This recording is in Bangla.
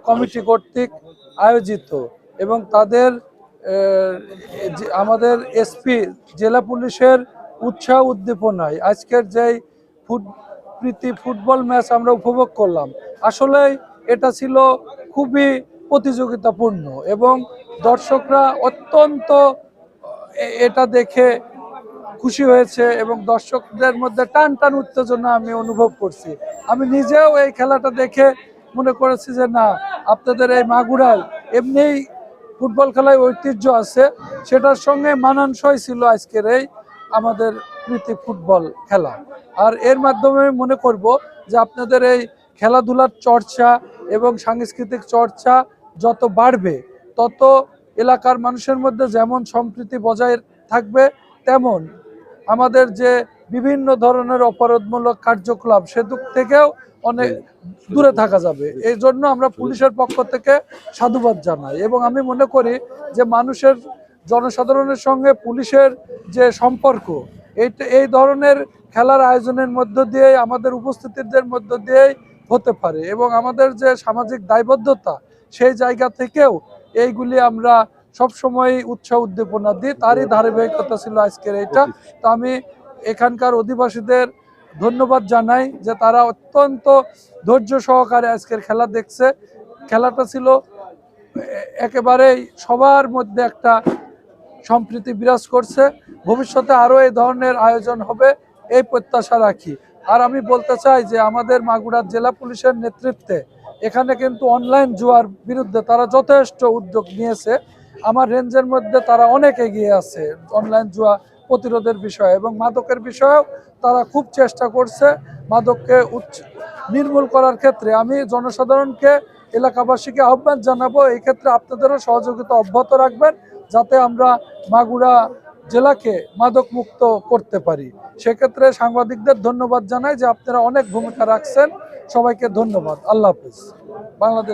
কমিটি কর্তৃক আয়োজিত এবং তাদের আমাদের এসপি জেলা পুলিশের উৎসাহ উদ্দীপনায় আজকের যেই প্রীতি ফুটবল ম্যাচ আমরা উপভোগ করলাম, আসলে এটা ছিল খুবই প্রতিযোগিতাপূর্ণ এবং দর্শকরা অত্যন্ত এটা দেখে খুশি হয়েছে এবং দর্শকদের মধ্যে টান টান উত্তেজনা আমি অনুভব করছি। আমি নিজেও এই খেলাটা দেখে মনে করেছি যে না, আপনাদের এই মাগুরায় এমনিই ফুটবল খেলায় ঐতিহ্য আছে, সেটার সঙ্গে মানানসই ছিল আজকের এই আমাদের প্রীতি ফুটবল খেলা। আর এর মাধ্যমে মনে করব যে আপনাদের এই খেলাধুলার চর্চা এবং সাংস্কৃতিক চর্চা যত বাড়বে তত এলাকার মানুষের মধ্যে যেমন সম্প্রীতি বজায় থাকবে, তেমন আমাদের যে বিভিন্ন ধরনের অপরাধমূলক কার্যকলাপ সেদিক থেকেও অনেক দূরে থাকা যাবে। এই জন্য আমরা পুলিশের পক্ষ থেকে সাধুবাদ জানাই এবং আমি মনে করি যে মানুষের জনসাধারণের সঙ্গে পুলিশের যে সম্পর্ক এই ধরনের খেলার আয়োজনের মধ্য দিয়ে আমাদের উপস্থিতিদের মধ্য দিয়েই হতে পারে এবং আমাদের যে সামাজিক দায়বদ্ধতা সেই জায়গা থেকেও এইগুলি আমরা সবসময় উৎসাহ উদ্দীপনা দিই, তারই ধারাবাহিকতা ছিল আজকের এইটা। তো আমি এখানকার অধিবাসীদের ধন্যবাদ জানাই যে তারা অত্যন্ত ধৈর্য সহকারে আজকের খেলা দেখছে। খেলাটা ছিল একেবারেই সবার মধ্যে একটা সম্প্রীতি বিরাজ করছে। ভবিষ্যতে আরও এই ধরনের আয়োজন হবে এই প্রত্যাশা রাখি। আর আমি বলতে চাই যে আমাদের মাগুরা জেলা পুলিশের নেতৃত্বে এখানে কিন্তু অনলাইন জুয়ার বিরুদ্ধে তারা যথেষ্ট উদ্যোগ নিয়েছে। আমার রেঞ্জের মধ্যে তারা অনেক এগিয়ে আছে অনলাইন জুয়া প্রতিরোধের বিষয়ে এবং মাদকের বিষয়েও তারা খুব চেষ্টা করছে মাদককে নির্মূল করার ক্ষেত্রে। আমি জনসাধারণকে এলাকাবাসীকে আহ্বান জানাবো এই ক্ষেত্রে আপনাদেরও সহযোগিতা অব্যাহত রাখবেন যাতে আমরা মাগুরা জেলাকে মাদক মুক্ত করতে পারি। সেক্ষেত্রে সাংবাদিকদের ধন্যবাদ জানাই যে আপনারা অনেক ভূমিকা রাখছেন। সবাইকে ধন্যবাদ। আল্লাহ হাফেজ। বাংলাদেশ।